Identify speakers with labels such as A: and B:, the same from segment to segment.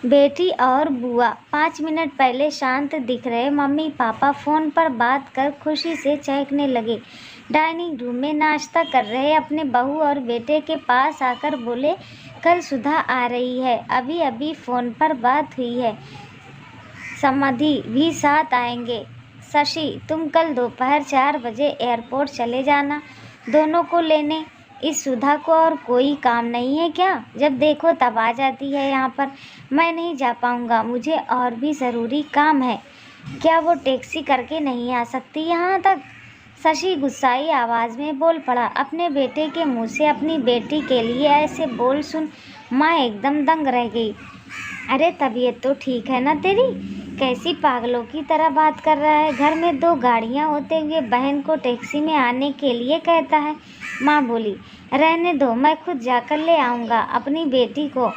A: बेटी और बुआ 5 मिनट पहले शांत दिख रहे मम्मी पापा फ़ोन पर बात कर खुशी से चहकने लगे। डाइनिंग रूम में नाश्ता कर रहे अपने बहू और बेटे के पास आकर बोले, कल सुधा आ रही है, अभी अभी फ़ोन पर बात हुई है, समधी भी साथ आएंगे। शशि, तुम कल दोपहर 4 बजे एयरपोर्ट चले जाना दोनों को लेने। इस सुधा को और कोई काम नहीं है क्या? जब देखो तब आ जाती है यहाँ पर। मैं नहीं जा पाऊँगा, मुझे और भी ज़रूरी काम है। क्या वो टैक्सी करके नहीं आ सकती यहाँ तक? शशि गुस्साई आवाज़ में बोल पड़ा। अपने बेटे के मुंह से अपनी बेटी के लिए ऐसे बोल सुन माँ एकदम दंग रह गई। अरे तबीयत तो ठीक है ना तेरी? कैसी पागलों की तरह बात कर रहा है। घर में 2 गाड़ियाँ होते हुए बहन को टैक्सी में आने के लिए कहता है। माँ बोली, रहने दो, मैं खुद जाकर ले आऊँगा। अपनी बेटी को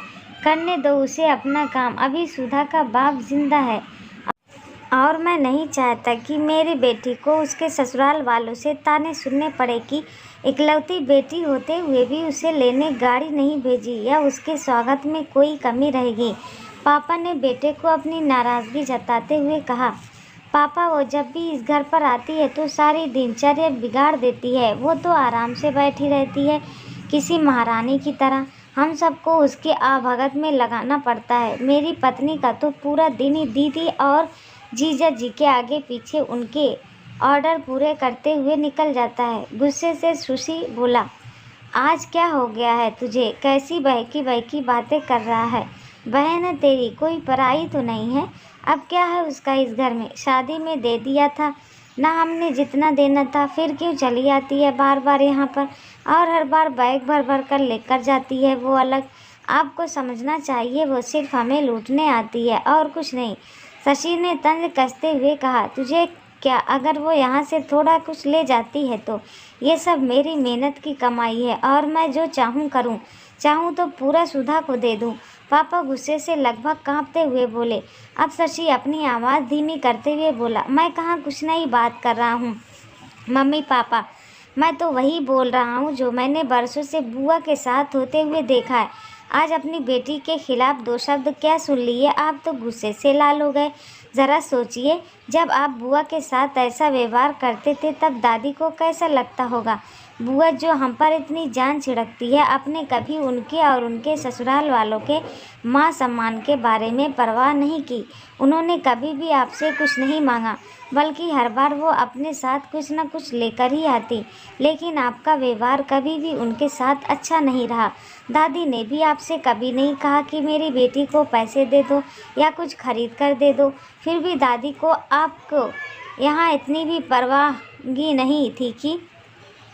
A: करने दो उसे अपना काम, अभी सुधा का बाप जिंदा है और मैं नहीं चाहता कि मेरी बेटी को उसके ससुराल वालों से ताने सुनने पड़े कि इकलौती बेटी होते हुए भी उसे लेने गाड़ी नहीं भेजी या उसके स्वागत में कोई कमी रहेगी। पापा ने बेटे को अपनी नाराज़गी जताते हुए कहा। पापा, वो जब भी इस घर पर आती है तो सारी दिनचर्या बिगाड़ देती है। वो तो आराम से बैठी रहती है किसी महारानी की तरह। हम सबको उसके आवभगत में लगाना पड़ता है। मेरी पत्नी का तो पूरा दिन ही दीदी और जीजा जी के आगे पीछे उनके ऑर्डर पूरे करते हुए निकल जाता है। गुस्से से सुशी बोला, आज क्या हो गया है तुझे? कैसी बहकी बहकी बातें कर रहा है? बहन है तेरी, कोई पराई तो नहीं है। अब क्या है उसका इस घर में? शादी में दे दिया था ना हमने जितना देना था, फिर क्यों चली आती है बार बार यहाँ पर और हर बार बैग भर भर कर लेकर जाती है वो अलग। आपको समझना चाहिए वो सिर्फ हमें लूटने आती है और कुछ नहीं। शशि ने तंज कसते हुए कहा, तुझे क्या, अगर वो यहाँ से थोड़ा कुछ ले जाती है तो ये सब मेरी मेहनत की कमाई है और मैं जो चाहूँ करूँ। चाहूँ तो पूरा सुधा को दे दूँ। पापा गुस्से से लगभग कांपते हुए बोले। अब शशि अपनी आवाज़ धीमी करते हुए बोला, मैं कहाँ कुछ नई बात कर रहा हूँ मम्मी पापा, मैं तो वही बोल रहा हूँ जो मैंने बरसों से बुआ के साथ होते हुए देखा है। आज अपनी बेटी के खिलाफ 2 शब्द क्या सुन लिए आप तो गुस्से से लाल हो गए। ज़रा सोचिए, जब आप बुआ के साथ ऐसा व्यवहार करते थे तब दादी को कैसा लगता होगा। बुआ जो हम पर इतनी जान छिड़कती है, आपने कभी उनके और उनके ससुराल वालों के मान सम्मान के बारे में परवाह नहीं की। उन्होंने कभी भी आपसे कुछ नहीं मांगा, बल्कि हर बार वो अपने साथ कुछ न कुछ लेकर ही आती। लेकिन आपका व्यवहार कभी भी उनके साथ अच्छा नहीं रहा। दादी ने भी आपसे कभी नहीं कहा कि मेरी बेटी को पैसे दे दो या कुछ खरीद कर दे दो। फिर भी दादी को आपको यहाँ इतनी भी परवाहगी नहीं थी कि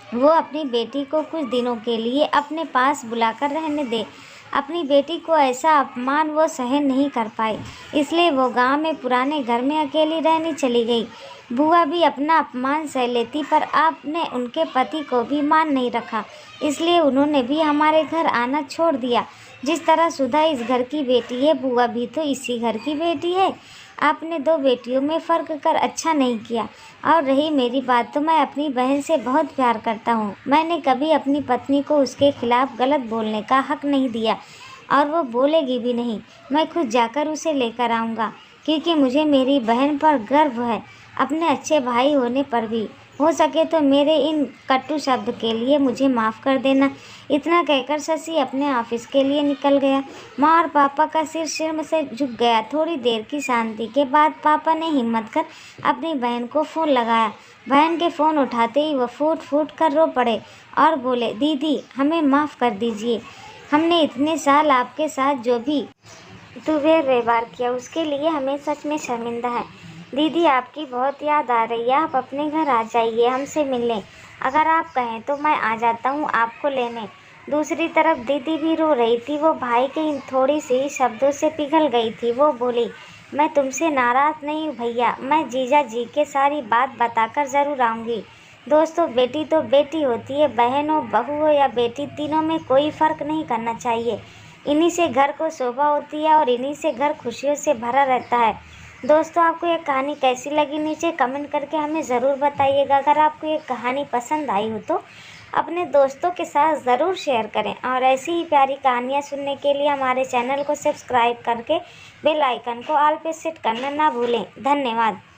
A: वो अपनी बेटी को कुछ दिनों के लिए अपने पास बुलाकर रहने दे। अपनी बेटी को ऐसा अपमान वो सहन नहीं कर पाई, इसलिए वो गांव में पुराने घर में अकेली रहने चली गई। बुआ भी अपना अपमान सह लेती, पर आपने उनके पति को भी मान नहीं रखा, इसलिए उन्होंने भी हमारे घर आना छोड़ दिया। जिस तरह सुधा इस घर की बेटी है, बुआ भी तो इसी घर की बेटी है। आपने 2 बेटियों में फ़र्क कर अच्छा नहीं किया। और रही मेरी बात, तो मैं अपनी बहन से बहुत प्यार करता हूँ। मैंने कभी अपनी पत्नी को उसके खिलाफ़ गलत बोलने का हक नहीं दिया और वो बोलेगी भी नहीं। मैं खुद जाकर उसे लेकर आऊँगा, क्योंकि मुझे मेरी बहन पर गर्व है, अपने अच्छे भाई होने पर भी। हो सके तो मेरे इन कटु शब्द के लिए मुझे माफ़ कर देना। इतना कहकर शशि अपने ऑफिस के लिए निकल गया। माँ और पापा का सिर शर्म से झुक गया। थोड़ी देर की शांति के बाद पापा ने हिम्मत कर अपनी बहन को फ़ोन लगाया। बहन के फ़ोन उठाते ही वह फूट फूट कर रो पड़े और बोले, दीदी हमें माफ़ कर दीजिए। हमने इतने साल आपके साथ जो भी दुर्व्यवहार किया उसके लिए हमें सच में शर्मिंदा है। दीदी आपकी बहुत याद आ रही है, आप अपने घर आ जाइए, हमसे मिलने। अगर आप कहें तो मैं आ जाता हूँ आपको लेने। दूसरी तरफ दीदी भी रो रही थी। वो भाई के इन थोड़ी सी शब्दों से पिघल गई थी। वो बोली, मैं तुमसे नाराज़ नहीं हूँ भैया, मैं जीजा जी के सारी बात बताकर ज़रूर आऊँगी। दोस्तों, बेटी तो बेटी होती है, बहन हो, बहू हो या बेटी, तीनों में कोई फ़र्क नहीं करना चाहिए। इन्हीं से घर को शोभा होती है और इन्हीं से घर खुशियों से भरा रहता है। दोस्तों, आपको ये कहानी कैसी लगी नीचे कमेंट करके हमें ज़रूर बताइएगा। अगर आपको ये कहानी पसंद आई हो तो अपने दोस्तों के साथ ज़रूर शेयर करें और ऐसी ही प्यारी कहानियाँ सुनने के लिए हमारे चैनल को सब्सक्राइब करके बेल आइकन को ऑल पे सेट करना ना भूलें। धन्यवाद।